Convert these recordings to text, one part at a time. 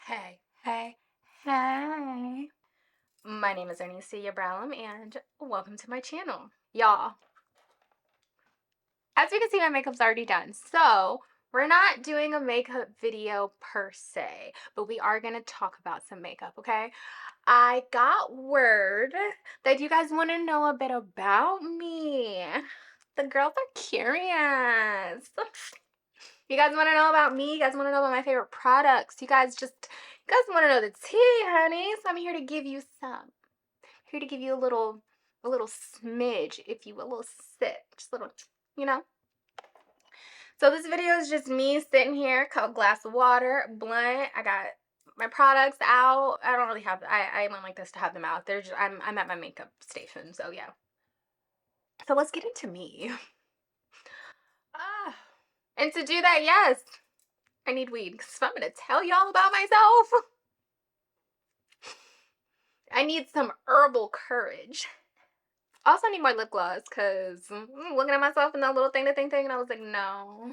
Hey, hey, hey. My name is Anicia Brown and welcome to my channel. Y'all, as you can see, my makeup's already done. So we're not doing a makeup video per se, but we are gonna talk about some makeup, okay? I got word that you guys want to know a bit about me. The girls are curious. You guys want to know about me? You guys want to know about my favorite products? You guys want to know the tea, honey. So I'm here to give you some. Here to give you a little smidge, if you will, a little sip, just a little, you know. So this video is just me sitting here, cup glass of water, blunt. I got my products out. I don't really have. I went like this to have them out. They're just. I'm at my makeup station. So yeah. So let's get into me. Ah. And to do that, yes, I need weed. Because if I'm going to tell y'all about myself, I need some herbal courage. I also need more lip gloss because looking at myself in that little thing, and I was like, no.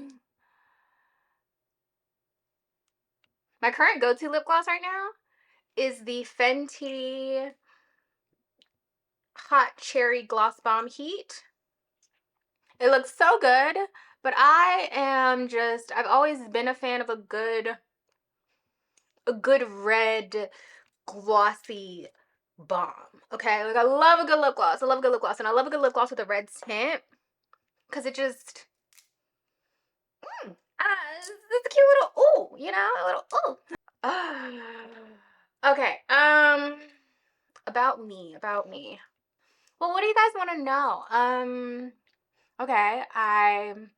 My current go-to lip gloss right now is the Fenty Hot Cherry Gloss Bomb Heat. It looks so good, but I've always been a fan of a good red glossy bomb. Okay, like I love a good lip gloss. I love a good lip gloss, and I love a good lip gloss with a red tint because it just it's a cute little ooh, you know, a little ooh. Okay, about me. Well, what do you guys want to know? Okay, I'm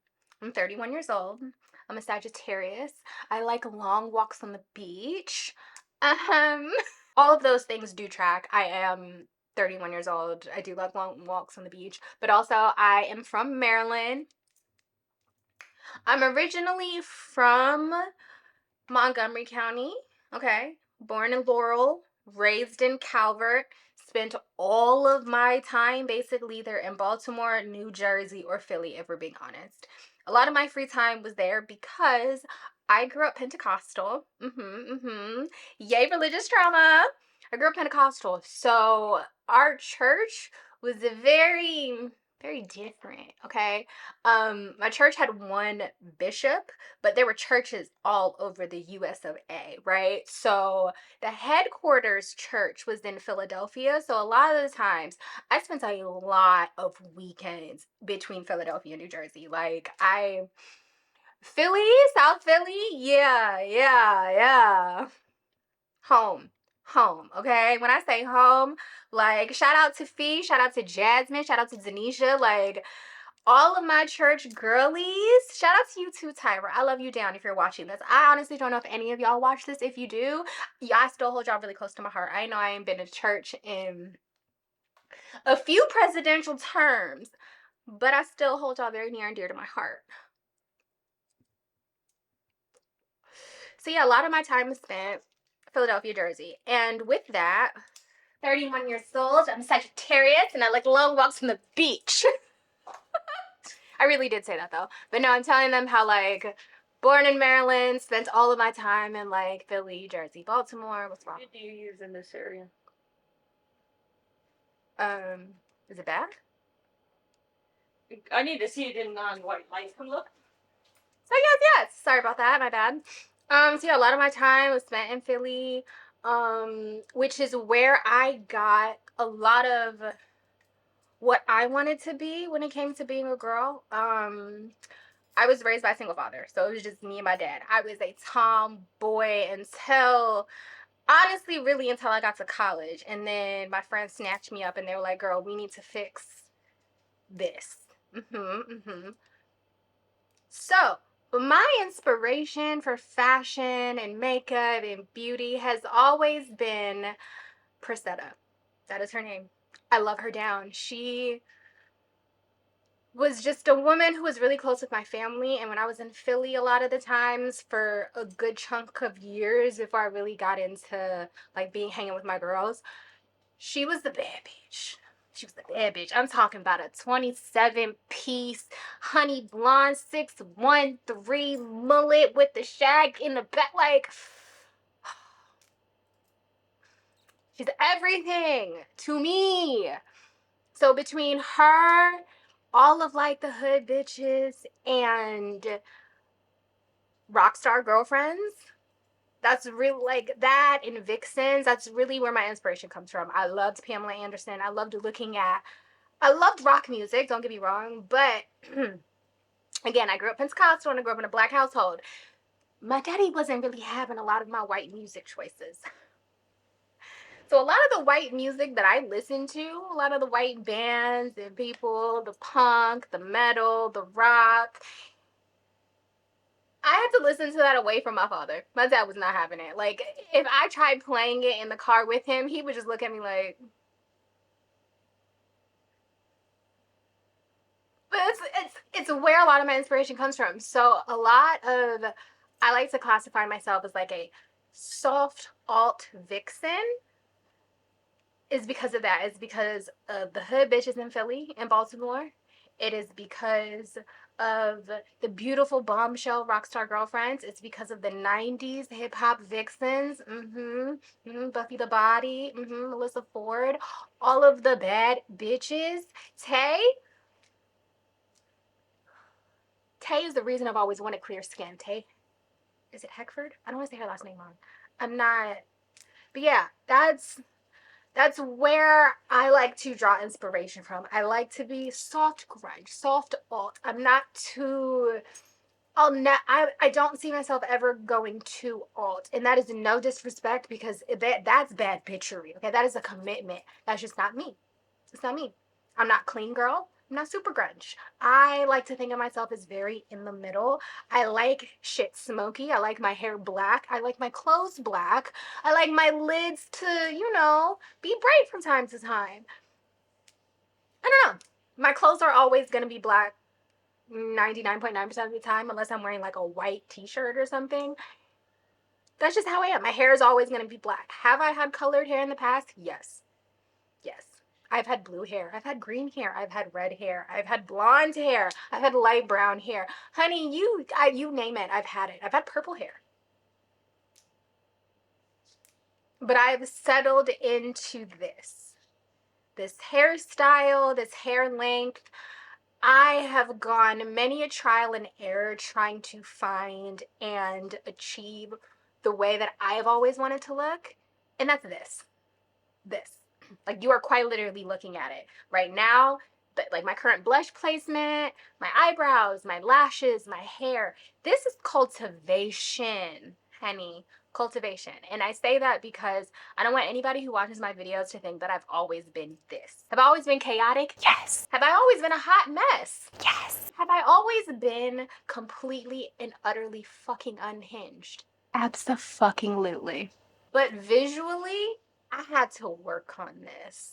31 years old. I'm a Sagittarius. I like long walks on the beach. Um, all of those things do track. I am 31 years old. I do like long walks on the beach, but also I am from Maryland. I'm originally from Montgomery County. Okay, born in Laurel, raised in Calvert, spent all of my time basically either in Baltimore, New Jersey, or Philly, if we're being honest. A lot of my free time was there because I grew up Pentecostal. Yay, religious trauma. I grew up Pentecostal. So our church was a very different, okay? My church had one bishop, but there were churches all over the US of A, right? So the headquarters church was in Philadelphia. So a lot of the times I spent a lot of weekends between Philadelphia and New Jersey. Philly, South Philly, yeah. Home. Home, okay? When I say home, like shout out to Fee, shout out to Jasmine, shout out to Denisha, like all of my church girlies. Shout out to you too, Tyra. I love you down if you're watching this. I honestly don't know if any of y'all watch this. If you do, yeah, I still hold y'all really close to my heart. I know I ain't been to church in a few presidential terms, but I still hold y'all very near and dear to my heart. So yeah, a lot of my time is spent Philadelphia, Jersey. And with that, 31 years old, I'm Sagittarius, and I like long walks from the beach. I really did say that though. But no, I'm telling them how like born in Maryland, spent all of my time in like Philly, Jersey, Baltimore. What's wrong? What do you use in this area? Is it bad? I need to see it in non-white light. Come look. So yes. Sorry about that, my bad. So yeah, a lot of my time was spent in Philly, which is where I got a lot of what I wanted to be when it came to being a girl. I was raised by a single father, so it was just me and my dad. I was a tomboy until honestly, really until I got to college. And then my friends snatched me up and they were like, girl, we need to fix this. So, my inspiration for fashion and makeup and beauty has always been Priscilla. That is her name. I love her down. She was just a woman who was really close with my family, and when I was in Philly a lot of the times for a good chunk of years before I really got into like being hanging with my girls, she was the bad bitch. She was the bad bitch. I'm talking about a 27-piece honey blonde 613 mullet with the shag in the back, like She's everything to me. So between her, all of like the hood bitches, and Rockstar Girlfriends, that's really like that, and Vixens, that's really where my inspiration comes from. I loved Pamela Anderson. I loved rock music, don't get me wrong, but again, I grew up Pentecostal and I grew up in a black household. My daddy wasn't really having a lot of my white music choices. So a lot of the white music that I listen to, a lot of the white bands and people, the punk, the metal, the rock, I had to listen to that away from my father. My dad was not having it. Like, if I tried playing it in the car with him, he would just look at me like, but it's where a lot of my inspiration comes from. So a lot of, I like to classify myself as like a soft alt vixen, is because of that. It's because of the hood bitches in Philly and Baltimore. It is because of the beautiful bombshell rockstar girlfriends. It's because of the 90s hip hop vixens. Buffy the Body, Melissa Ford, all of the bad bitches. Tay. Tay is the reason I've always wanted clear skin. Tay, is it Heckford? I don't want to say her last name wrong. I'm not, but yeah, that's where I like to draw inspiration from. I like to be soft grunge, soft alt. I'm not too. I don't see myself ever going too alt, and that is no disrespect because that's bad bitchery. Okay, that is a commitment. That's just not me. It's not me. I'm not clean girl. I'm not super grunge. I like to think of myself as very in the middle. I like shit smoky. I like my hair black. I like my clothes black. I like my lids to, be bright from time to time. I don't know. My clothes are always going to be black 99.9% of the time, unless I'm wearing like a white t shirt or something. That's just how I am. My hair is always going to be black. Have I had colored hair in the past? Yes. Yes. I've had blue hair. I've had green hair. I've had red hair. I've had blonde hair. I've had light brown hair. Honey, you name it. I've had it. I've had purple hair. But I've settled into this hairstyle, this hair length. I have gone many a trial and error trying to find and achieve the way that I've always wanted to look. And that's this. Like, you are quite literally looking at it right now. But like my current blush placement, my eyebrows, my lashes, my hair. This is cultivation, honey. Cultivation. And I say that because I don't want anybody who watches my videos to think that I've always been this. Have I always been chaotic? Yes. Have I always been a hot mess? Yes. Have I always been completely and utterly fucking unhinged? Absolutely. But visually, I had to work on this.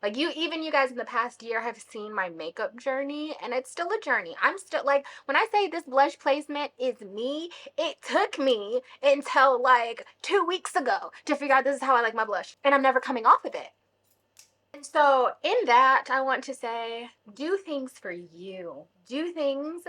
Like, you guys in the past year have seen my makeup journey, and it's still a journey. I'm still like, when I say this blush placement is me, it took me until like 2 weeks ago to figure out this is how I like my blush, and I'm never coming off of it. And so, in that, I want to say, do things for you. Do things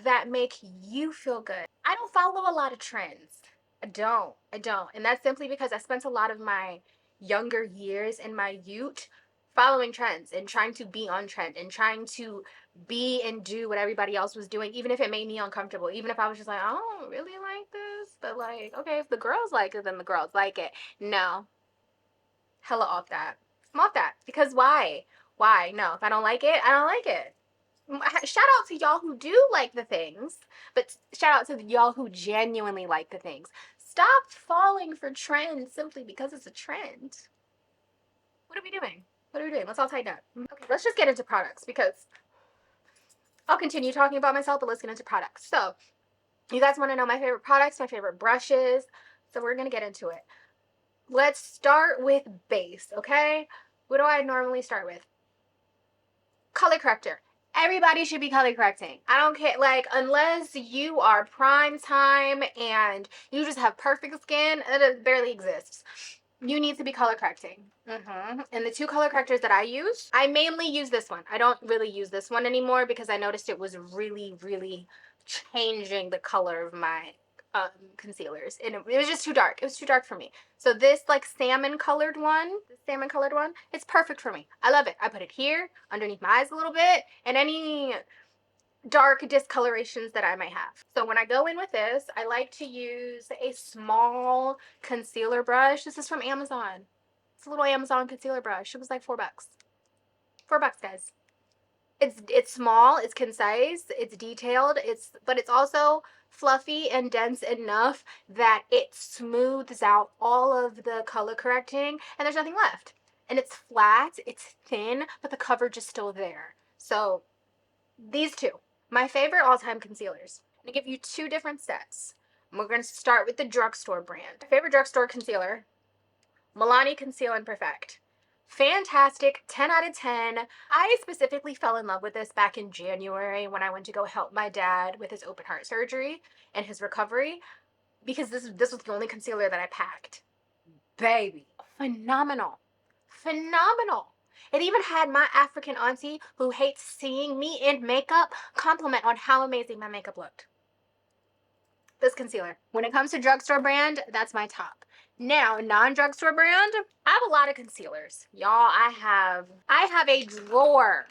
that make you feel good. I don't follow a lot of trends. I don't. I don't. And that's simply because I spent a lot of my younger years in my youth following trends and trying to be on trend and trying to be and do what everybody else was doing, even if it made me uncomfortable, even if I was just like, I don't really like this, but like, okay, if the girls like it, then the girls like it. No, hella off that. I'm off that. Because why? Why? No, if I don't like it, I don't like it. Shout out to y'all who do like the things, but shout out to y'all who genuinely like the things. Stop falling for trends simply because it's a trend. What are we doing? What are we doing? Let's all tighten up. Okay, let's just get into products because I'll continue talking about myself, but let's get into products. So, you guys want to know my favorite products, my favorite brushes. So, we're going to get into it. Let's start with base, okay? What do I normally start with? Color corrector. Everybody should be color correcting. I don't care, like, unless you are prime time and you just have perfect skin, it barely exists. You need to be color correcting. And the two color correctors that I mainly use this one. I don't really use this one anymore because I noticed it was really, really changing the color of my concealers, and it was just too dark. It was too dark for me. So this like salmon colored one, it's perfect for me. I love it. I put it here underneath my eyes a little bit, and any dark discolorations that I might have. So when I go in with this, I like to use a small concealer brush. This is from Amazon. It's a little Amazon concealer brush. It was like $4. $4, guys. It's small, it's concise, it's detailed, but it's also fluffy and dense enough that it smooths out all of the color correcting and there's nothing left. And it's flat, it's thin, but the coverage is still there. So these two, my favorite all-time concealers. I'm gonna give you two different sets. We're gonna start with the drugstore brand. My favorite drugstore concealer, Milani Conceal and Perfect. Fantastic, 10 out of 10. I specifically fell in love with this back in January when I went to go help my dad with his open heart surgery and his recovery because this was the only concealer that I packed. Baby, phenomenal. Phenomenal. It even had my African auntie who hates seeing me in makeup compliment on how amazing my makeup looked. This concealer. When it comes to drugstore brand, that's my top. Now, non-drugstore brand, I have a lot of concealers. Y'all, I have a drawer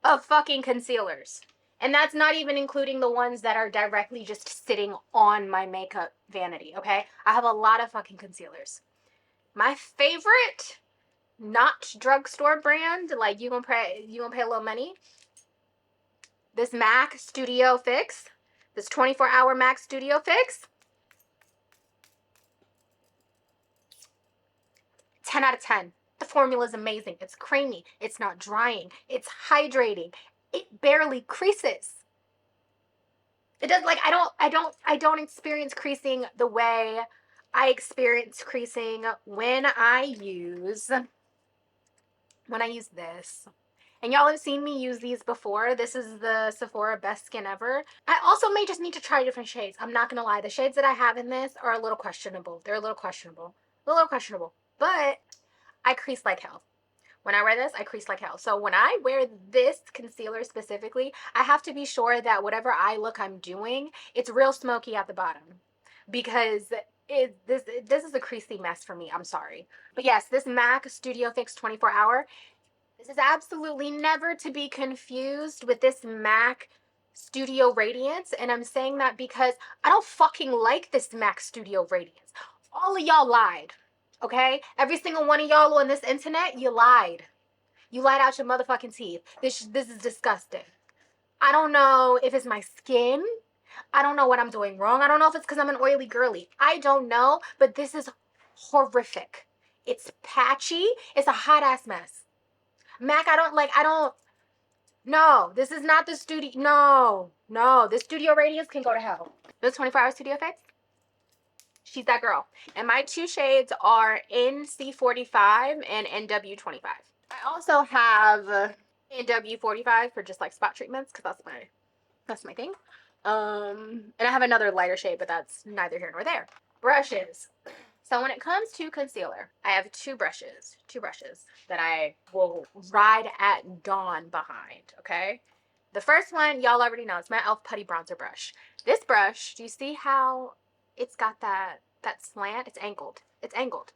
of fucking concealers. And that's not even including the ones that are directly just sitting on my makeup vanity, okay? I have a lot of fucking concealers. My favorite not drugstore brand, like you gonna pay a little money. This MAC Studio Fix, this 24-hour MAC Studio Fix, 10 out of 10. The formula is amazing. It's creamy. It's not drying. It's hydrating. It barely creases. It does like I don't experience creasing the way I experience creasing when I use this. And y'all have seen me use these before. This is the Sephora Best Skin Ever. I also may just need to try different shades. I'm not gonna lie. The shades that I have in this are a little questionable. They're a little questionable. A little questionable. But I crease like hell. When I wear this, I crease like hell. So when I wear this concealer specifically, I have to be sure that whatever eye look I'm doing, it's real smoky at the bottom. Because this is a creasy mess for me. I'm sorry. But yes, this MAC Studio Fix 24 hour, this is absolutely never to be confused with this MAC Studio Radiance. And I'm saying that because I don't fucking like this MAC Studio Radiance. All of y'all lied. Okay? Every single one of y'all on this internet, you lied. You lied out your motherfucking teeth. This is disgusting. I don't know if it's my skin. I don't know what I'm doing wrong. I don't know if it's because I'm an oily girly. I don't know, but this is horrific. It's patchy. It's a hot ass mess. Mac, no, this is not the studio. No, no, the Studio Radiance can go to hell. This 24-hour Studio Fix, she's that girl. And my two shades are NC45 and NW25. I also have NW45 for just like spot treatments because that's my thing. And I have another lighter shade, but that's neither here nor there. Brushes. So when it comes to concealer, I have two brushes that I will ride at dawn behind, okay? The first one, y'all already know, it's my e.l.f. Putty Bronzer Brush. This brush, do you see how it's got that slant? It's angled. It's angled.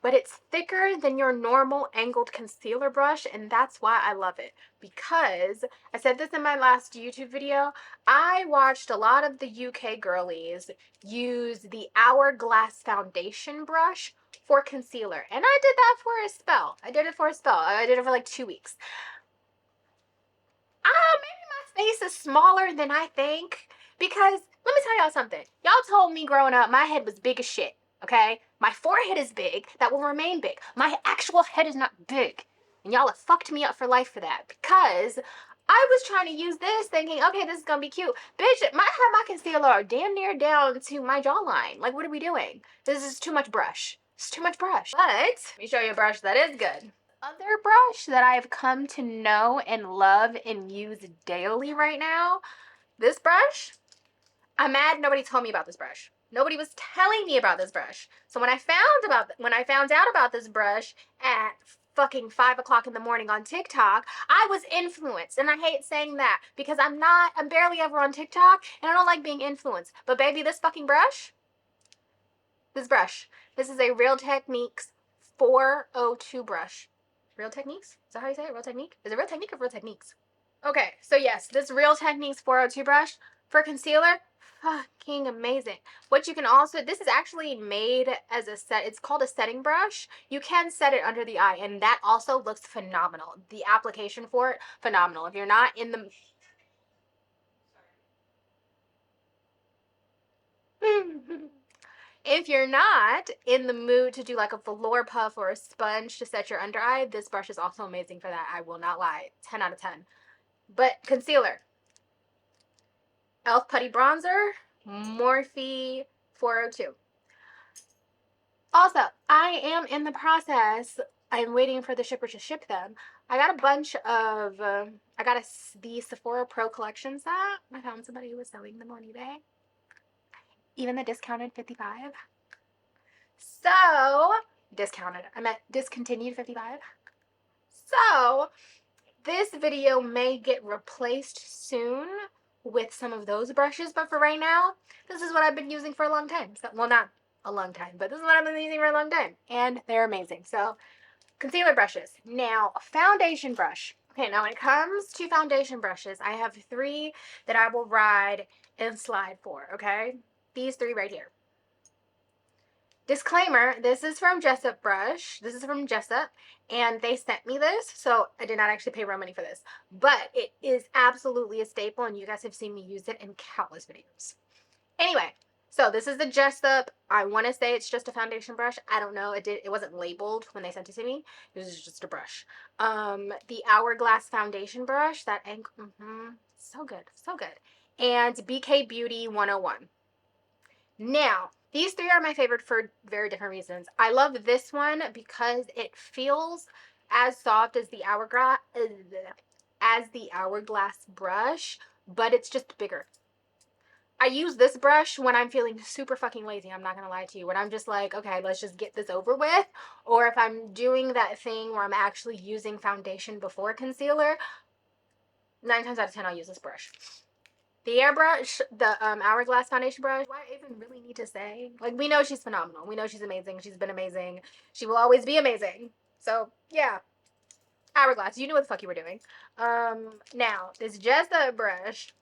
But it's thicker than your normal angled concealer brush, and that's why I love it. Because, I said this in my last YouTube video, I watched a lot of the UK girlies use the Hourglass foundation brush for concealer. And I did that for a spell. I did it for like 2 weeks. Maybe my face is smaller than I think. Because, let me tell y'all something. Y'all told me growing up my head was big as shit. Okay? My forehead is big. That will remain big. My actual head is not big. And y'all have fucked me up for life for that. Because I was trying to use this thinking, okay, this is going to be cute. Bitch, my concealer damn near down to my jawline. Like, what are we doing? This is too much brush. It's too much brush. But, let me show you a brush that is good. Other brush that I've come to know and love and use daily right now, this brush, I'm mad nobody told me about this brush. Nobody was telling me about this brush. So when I found out about this brush at fucking 5 o'clock in the morning on TikTok, I was influenced. And I hate saying that because I'm barely ever on TikTok and I don't like being influenced. But baby, this is a Real Techniques 402 brush. Real Techniques? Is that how you say it? Real Technique? Is it Real Technique or Real Techniques? Okay, so yes, this Real Techniques 402 brush for concealer, fucking amazing. What you can also, this is actually made as a set, it's called a setting brush. You can set it under the eye, and that also looks phenomenal. The application for it, phenomenal. If you're not in the... If you're not in the mood to do like a velour puff or a sponge to set your under eye, this brush is also amazing for that. I will not lie. 10 out of 10. But concealer, e.l.f. Putty Bronzer, Morphe 402. Also, I am in the process. I'm waiting for the shipper to ship them. I got a bunch of, the Sephora Pro collection set. I found somebody who was selling them on eBay. Even the discounted 55. So, discounted. I meant discontinued 55. So, this video may get replaced soon with some of those brushes, but for right now, this is what I've been using for a long time. So, well, not a long time, but this is what I've been using for a long time, and they're amazing. So, concealer brushes. Now, foundation brush. Okay, now when it comes to foundation brushes, I have 3 that I will ride and slide for, okay? These 3 right here. Disclaimer, this is from Jessup Brush. This is from Jessup, and they sent me this, so I did not actually pay real money for this. But it is absolutely a staple, and you guys have seen me use it in countless videos. Anyway, so this is the Jessup. I want to say it's just a foundation brush. I don't know. It wasn't labeled when they sent it to me. It was just a brush. The Hourglass foundation brush. That so good, so good. And BK Beauty 101. Now, these 3 are my favorite for very different reasons. I love this one because it feels as soft as the hourglass brush, but it's just bigger. I use this brush when I'm feeling super fucking lazy. I'm not gonna lie to you. When I'm just like, okay, let's just get this over with. Or if I'm doing that thing where I'm actually using foundation before concealer, 9 times out of 10 I'll use this brush. The airbrush, the Hourglass foundation brush, what I even really need to say? Like, we know she's phenomenal. We know she's amazing. She's been amazing. She will always be amazing. So, yeah. Hourglass, you knew what the fuck you were doing. Now, this Jessup brush,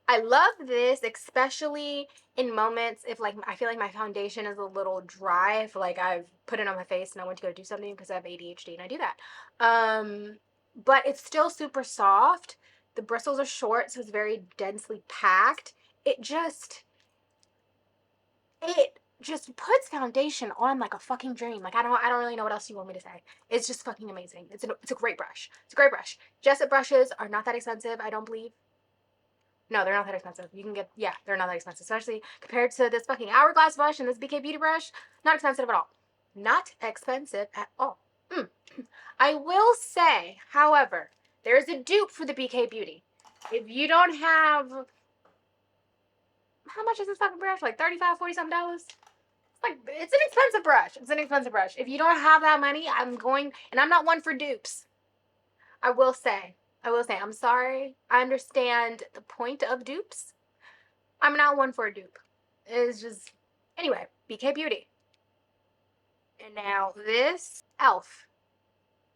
I love this, especially in moments if, like, I feel like my foundation is a little dry, if, like, I've put it on my face and I want to go do something because I have ADHD and I do that. But it's still super soft. The bristles are short, so it's very densely packed. It just puts foundation on like a fucking dream. Like, I don't really know what else you want me to say. It's just fucking amazing. It's a great brush. It's a great brush. Jessup brushes are not that expensive, I don't believe. No, they're not that expensive. You can get, yeah, they're not that expensive, especially compared to this fucking Hourglass brush and this BK Beauty brush. Not expensive at all. Not expensive at all. I will say, however, there's a dupe for the BK Beauty. If you don't have, how much is this fucking brush? Like 35, 40 something dollars? Like, it's an expensive brush. It's an expensive brush. If you don't have that money, and I'm not one for dupes. I will say, I'm sorry. I understand the point of dupes. I'm not one for a dupe. It's just, anyway, BK Beauty. And now this e.l.f.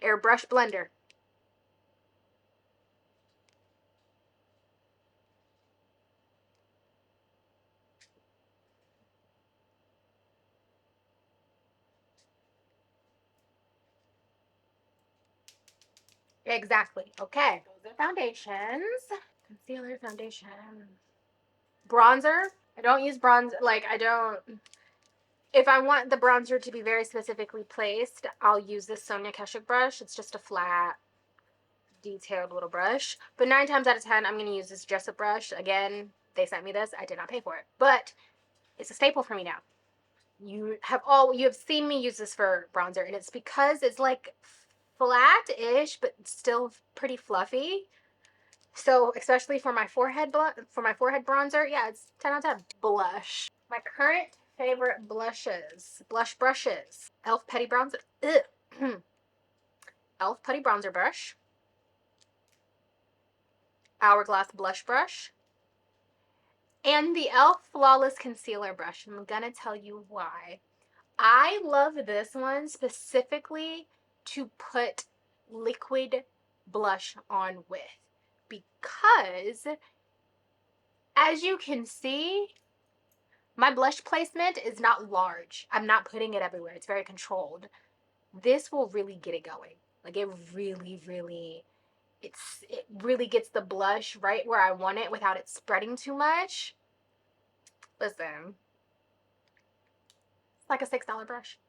Airbrush Blender. Exactly. Okay. Those are foundations. Concealer, foundation. Bronzer. I don't use bronzer. Like, I don't. If I want the bronzer to be very specifically placed, I'll use this Sonia Keshik brush. It's just a flat, detailed little brush. But 9 times out of 10, I'm going to use this Jessup brush. Again, they sent me this. I did not pay for it. But it's a staple for me now. You have seen me use this for bronzer, and it's because it's like flat-ish, but still pretty fluffy. So especially for my forehead bronzer, yeah, it's 10 out of 10. Blush. My current favorite blush brushes. e.l.f. Petty Bronzer. Ugh. Elf Putty Bronzer Brush, Hourglass Blush Brush, and the Elf Flawless Concealer Brush. I'm gonna tell you why. I love this one specifically to put liquid blush on with because, as you can see, my blush placement is not large. I'm not putting it everywhere. It's very controlled. This will really get it going. Like it really it really gets the blush right where I want it without it spreading too much. Listen, it's like a $6 brush.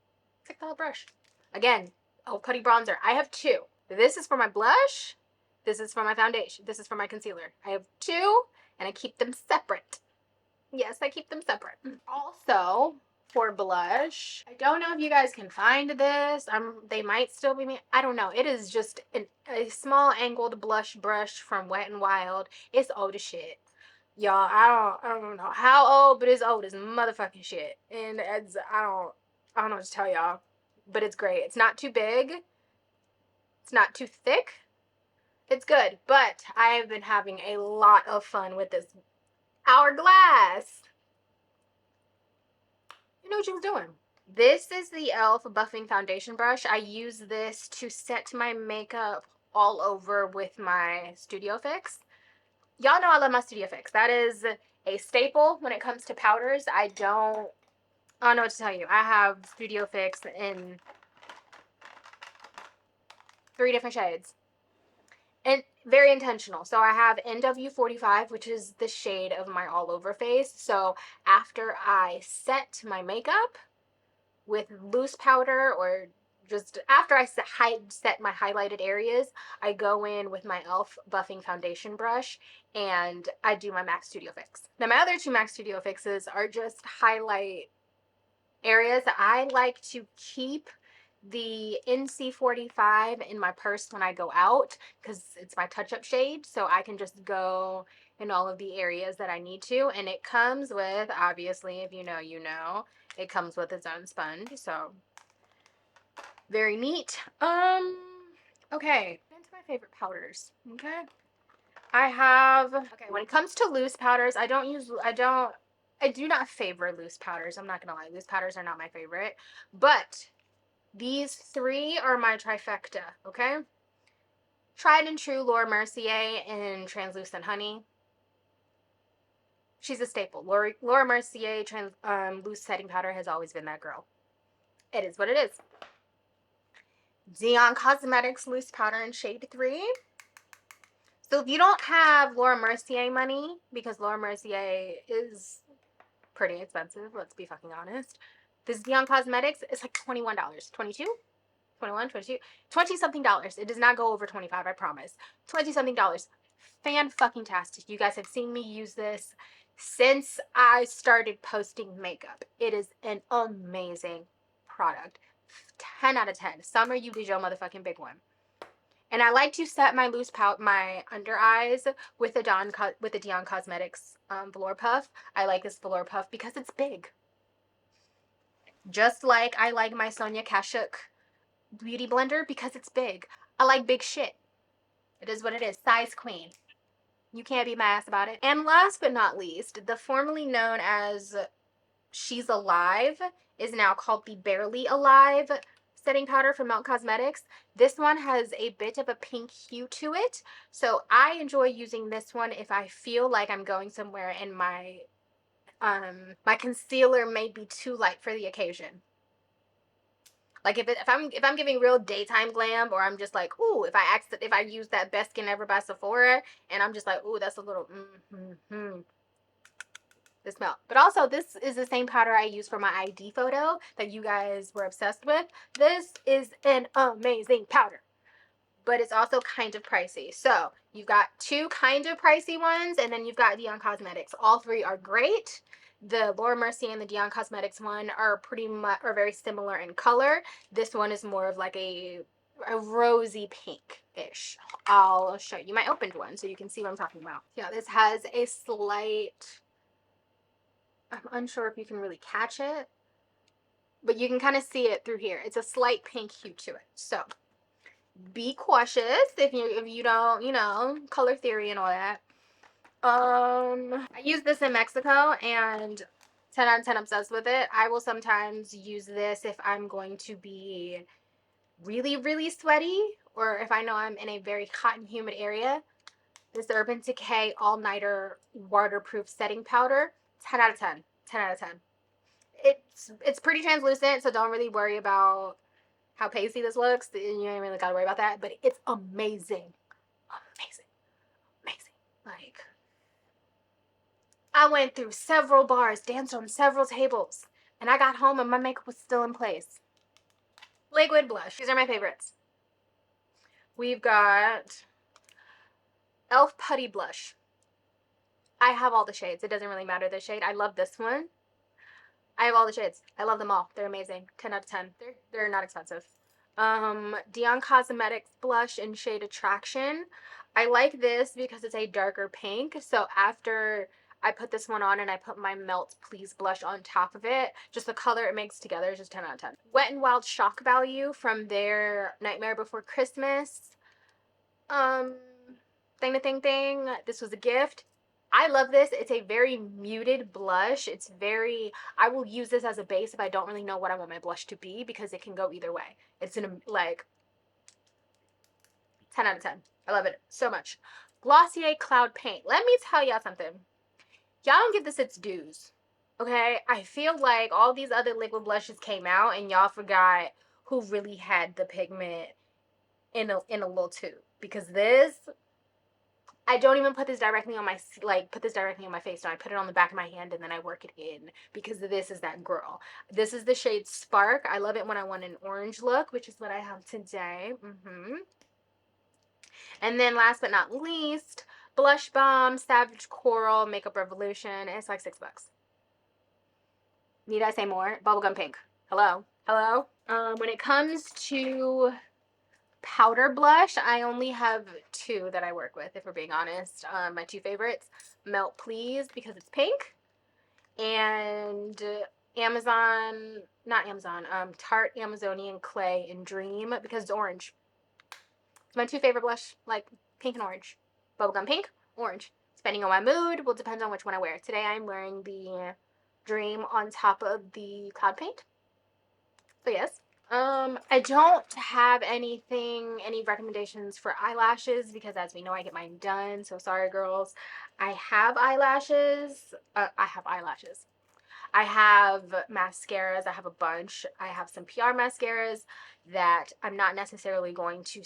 $6 brush. Again, oh, Putty Bronzer. I have two. This is for my blush. This is for my foundation. This is for my concealer. I have two, and I keep them separate. Yes, I keep them separate. Also, for blush, I don't know if you guys can find this. They might still be. I don't know. It is just a small angled blush brush from Wet n Wild. It's old as shit. Y'all, I don't know how old, but it's old as motherfucking shit. And I don't know what to tell y'all, but it's great. It's not too big. It's not too thick. It's good, but I have been having a lot of fun with this Hourglass. You know what you was doing. This is the e.l.f. Buffing Foundation Brush. I use this to set my makeup all over with my Studio Fix. Y'all know I love my Studio Fix. That is a staple when it comes to powders. I don't know what to tell you. I have Studio Fix in 3 different shades. And very intentional. So I have NW45, which is the shade of my all over face. So after I set my makeup with loose powder, or just after I set my highlighted areas, I go in with my e.l.f. Buffing Foundation brush and I do my MAC Studio Fix. Now my other two MAC Studio Fixes are just highlight areas. I like to keep the NC45 in my purse when I go out because it's my touch-up shade, so I can just go in all of the areas that I need to. And it comes with, obviously, if you know, you know, it comes with its own sponge, so very neat. Okay, into my favorite powders. Okay, okay, when it comes to loose powders, I do not favor loose powders. I'm not gonna lie, loose powders are not my favorite, but these three are my trifecta, okay? Tried and true Laura Mercier in Translucent Honey. She's a staple. Laura Mercier loose setting powder has always been that girl. It is what it is. Dion Cosmetics loose powder in shade 3. So if you don't have Laura Mercier money, because Laura Mercier is pretty expensive, let's be fucking honest, this Dion Cosmetics is like $21. 22? 21, 22, 20 something dollars. It does not go over 25, I promise. 20 something dollars. Fan fucking tastic. You guys have seen me use this since I started posting makeup. It is an amazing product. 10 out of 10. Summer, you did your motherfucking big one. And I like to set my my under eyes with the Dion Cosmetics velour puff. I like this velour puff because it's big. Just like I like my Sonia Kashuk beauty blender because it's big. I like big shit. It is what it is. Size queen. You can't be my ass about it. And last but not least, the formerly known as She's Alive is now called the Barely Alive setting powder from Melt Cosmetics. This one has a bit of a pink hue to it, so I enjoy using this one if I feel like I'm going somewhere and my concealer may be too light for the occasion. Like if I'm giving real daytime glam, or I'm just like, ooh, if I use that Best Skin Ever by Sephora, and I'm just like, ooh, that's a little the smell. But also, this is the same powder I use for my ID photo that you guys were obsessed with. This is an amazing powder, but it's also kind of pricey. So you've got two kind of pricey ones, and then you've got Dion Cosmetics. All three are great. The Laura Mercier and the Dion Cosmetics one are very similar in color. This one is more of like a rosy pink-ish. I'll show you my opened one so you can see what I'm talking about. Yeah, this has a slight, I'm unsure if you can really catch it, but you can kind of see it through here. It's a slight pink hue to it. So be cautious if you don't, color theory and all that. I use this in Mexico and 10 out of 10 obsessed with it. I will sometimes use this if I'm going to be really, really sweaty, or if I know I'm in a very hot and humid area. This Urban Decay All Nighter Waterproof Setting Powder, 10 out of 10. 10 out of 10. It's pretty translucent, so don't really worry about how pasty this looks. You ain't really gotta worry about that, but it's amazing. Amazing. Amazing. Like, I went through several bars, danced on several tables, and I got home and my makeup was still in place. Liquid blush. These are my favorites. We've got Elf Putty Blush. I have all the shades. It doesn't really matter the shade. I love this one. I have all the shades. I love them all. They're amazing. 10 out of 10. They're not expensive. Dion Cosmetics blush in shade Attraction. I like this because it's a darker pink. So after I put this one on and I put my Melt Please blush on top of it, just the color it makes together is just 10 out of 10. Wet n Wild Shock Value from their Nightmare Before Christmas um thing. This was a gift. I love this. It's a very muted blush. It's very, I will use this as a base if I don't really know what I want my blush to be, because it can go either way. It's in a, like, 10 out of 10. I love it so much. Glossier Cloud Paint. Let me tell y'all something. Y'all don't give this its dues. Okay? I feel like all these other liquid blushes came out and y'all forgot who really had the pigment in a little tube. Because this, I don't even put this directly on my, put this directly on my face. No, I put it on the back of my hand and then I work it in, because this is that girl. This is the shade Spark. I love it when I want an orange look, which is what I have today. And then last but not least, Blush Bomb Savage Coral Makeup Revolution. It's like $6. Need I say more? Bubblegum Pink. Hello? Hello? When it comes to powder blush, I only have two that I work with, if we're being honest. My two favorites, Melt Please because it's pink, and Tarte Amazonian Clay in Dream because it's orange. It's my two favorite blush, like pink and orange. Bubblegum pink, orange. Depending on my mood, will depend on which one I wear. Today I'm wearing the Dream on top of the Cloud Paint. So yes. I don't have any recommendations for eyelashes, because as we know, I get mine done. So sorry, girls. I have eyelashes. I have eyelashes. I have mascaras. I have a bunch. I have some PR mascaras that I'm not necessarily going to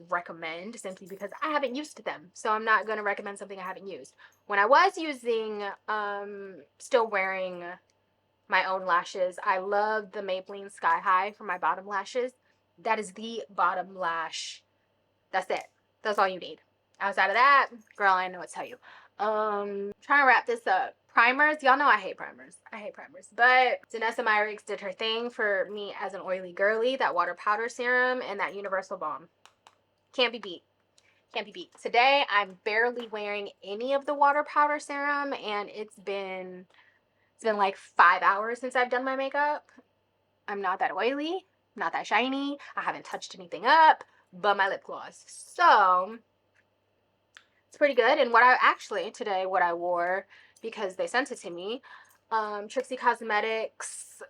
recommend, simply because I haven't used them. So I'm not going to recommend something I haven't used. When I was using, still wearing my own lashes, I love the Maybelline Sky High for my bottom lashes. That is the bottom lash. That's it. That's all you need. Outside of that, girl, I know what to tell you. Trying to wrap this up. Primers, y'all know I hate primers. I hate primers. But Danessa Myricks did her thing for me as an oily girly. That water powder serum and that universal balm. Can't be beat. Can't be beat. Today, I'm barely wearing any of the water powder serum, and it's been like 5 hours since I've done my makeup. I'm not that oily, not that shiny. I haven't touched anything up but my lip gloss. So it's pretty good. And today, what I wore, because they sent it to me, Trixie Cosmetics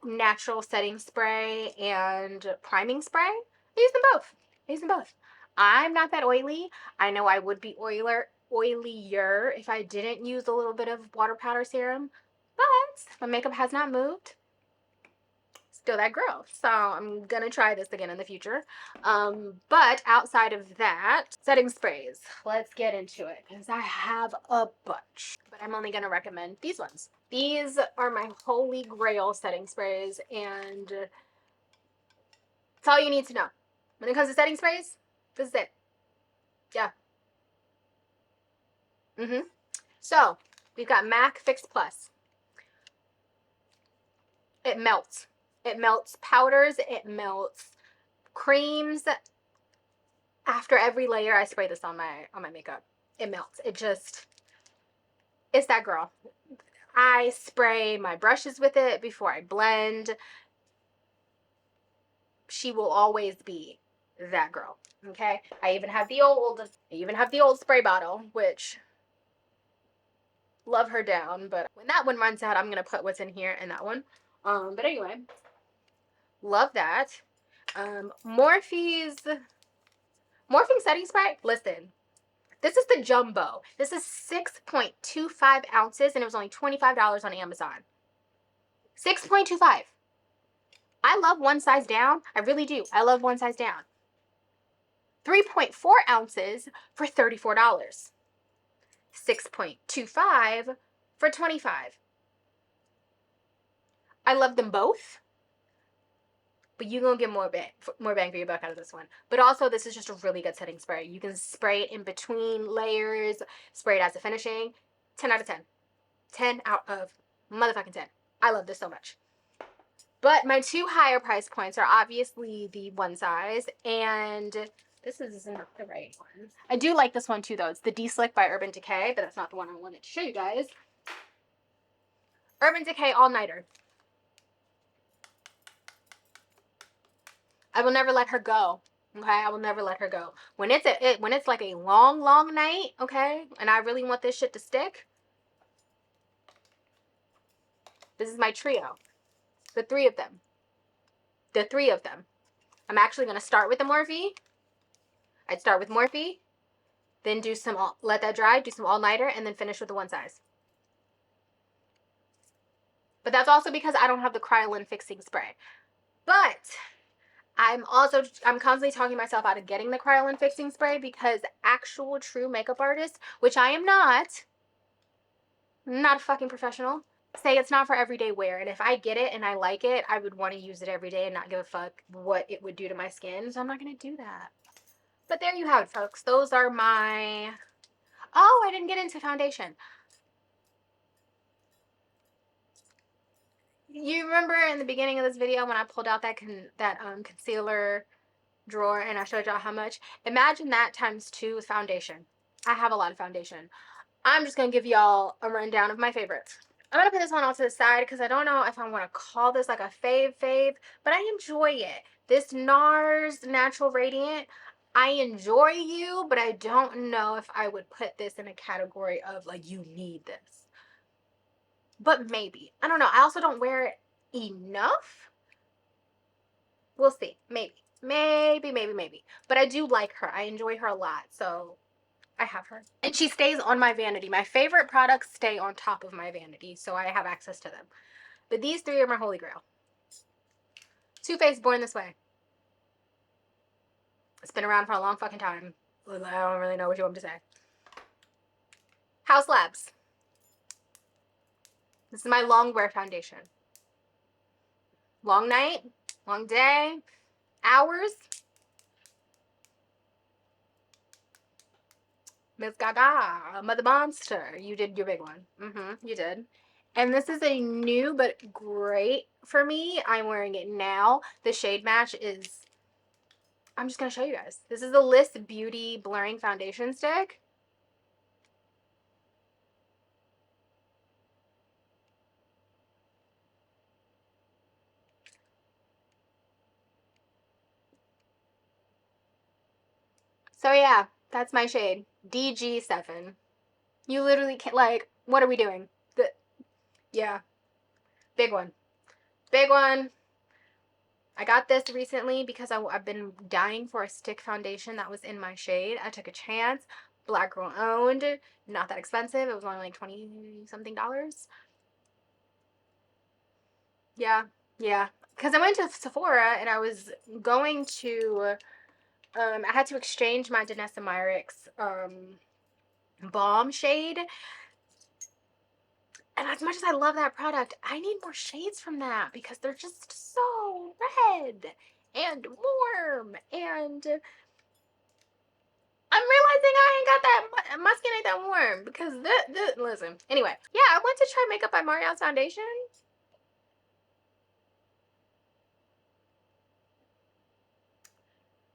natural setting spray and priming spray. I use them both. I'm not that oily. I know I would be oilier if I didn't use a little bit of water powder serum, but my makeup has not moved. Still that girl. So I'm gonna try this again in the future. But outside of that, setting sprays. Let's get into it, because I have a bunch. But I'm only gonna recommend these ones. These are my holy grail setting sprays, and it's all you need to know. When it comes to setting sprays, this is it. Yeah. So we've got MAC Fix Plus. It melts. It melts powders. It melts creams. After every layer, I spray this on my makeup. It melts. It's that girl. I spray my brushes with it before I blend. She will always be that girl. Okay. I even have the old spray bottle, which love her down. But when that one runs out, I'm gonna put what's in here in that one. But anyway, love that. Morphe setting spray. Listen, this is the jumbo. This is 6.25 ounces, and it was only $25 on Amazon. 6.25. I love one size down. I really do. I love one size down. 3.4 ounces for $34. 6.25 for $25. I love them both, but you're gonna get more bang for your buck out of this one. But also, this is just a really good setting spray. You can spray it in between layers, spray it as a finishing. 10 out of 10. 10 out of motherfucking 10. I love this so much. But my two higher price points are obviously the one size, and this is not the right one. I do like this one too, though. It's the De-Slick by Urban Decay, but that's not the one I wanted to show you guys. Urban Decay All Nighter. I will never let her go. Okay, I will never let her go. When it's like a long, long night, okay, and I really want this shit to stick. This is my trio. The three of them. The three of them. I'm actually gonna start with the Morphe. I'd start with Morphe, then do some let that dry, do some all nighter, and then finish with the one size. But that's also because I don't have the Kryolan fixing spray. But I'm constantly talking myself out of getting the Kryolan fixing spray because actual true makeup artists, which I am not a fucking professional, say it's not for everyday wear. And if I get it and I like it, I would want to use it every day and not give a fuck what it would do to my skin. So I'm not going to do that. But there you have it, folks. Those are my... Oh, I didn't get into foundation. You remember in the beginning of this video when I pulled out that concealer drawer and I showed y'all how much? Imagine that times 2 with foundation. I have a lot of foundation. I'm just going to give y'all a rundown of my favorites. I'm going to put this one off to the side because I don't know if I want to call this like a fave, but I enjoy it. This NARS Natural Radiant, I enjoy you, but I don't know if I would put this in a category of like, you need this. But maybe. I don't know. I also don't wear it enough. We'll see. Maybe. Maybe. But I do like her. I enjoy her a lot. So I have her. And she stays on my vanity. My favorite products stay on top of my vanity, so I have access to them. But these three are my holy grail. Too Faced Born This Way. It's been around for a long fucking time. I don't really know what you want me to say. House Labs. This is my long wear foundation. Long night, long day, hours. Miss Gaga, Mother Monster. You did your big one. You did. And this is a new but great for me. I'm wearing it now. The shade match is... I'm just going to show you guys. This is the List Beauty Blurring Foundation Stick. So yeah, that's my shade. DG7. You literally can't, like, what are we doing? Yeah, big one. Big one. I got this recently because I've been dying for a stick foundation that was in my shade. I took a chance. Black girl owned. Not that expensive. It was only like 20 something dollars. Yeah, yeah. Because I went to Sephora and I was going to... I had to exchange my Danessa Myricks balm shade. And as much as I love that product, I need more shades from that because they're just so red and warm. And I'm realizing I ain't got that, my skin ain't that warm because listen. Anyway, yeah, I went to try Makeup by Marielle's foundation.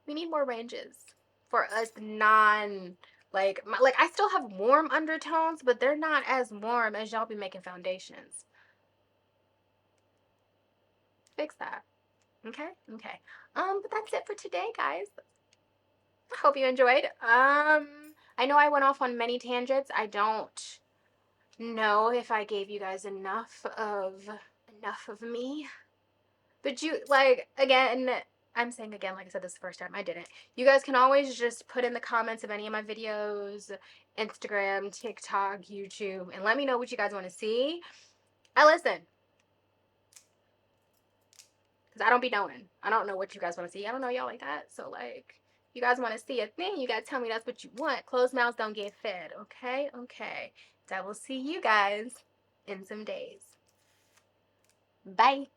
We need more ranges for us Like I still have warm undertones, but they're not as warm as y'all be making foundations. Fix that. Okay? Okay. But that's it for today, guys. Hope you enjoyed. I know I went off on many tangents. I don't know if I gave you guys enough of me. But you like again, I'm saying again, like I said this the first time, I didn't. You guys can always just put in the comments of any of my videos, Instagram, TikTok, YouTube, and let me know what you guys want to see. I listen. Because I don't be knowing. I don't know what you guys want to see. I don't know y'all like that. So like you guys want to see a thing, you gotta tell me that's what you want. Closed mouths don't get fed. Okay? Okay. So I will see you guys in some days. Bye.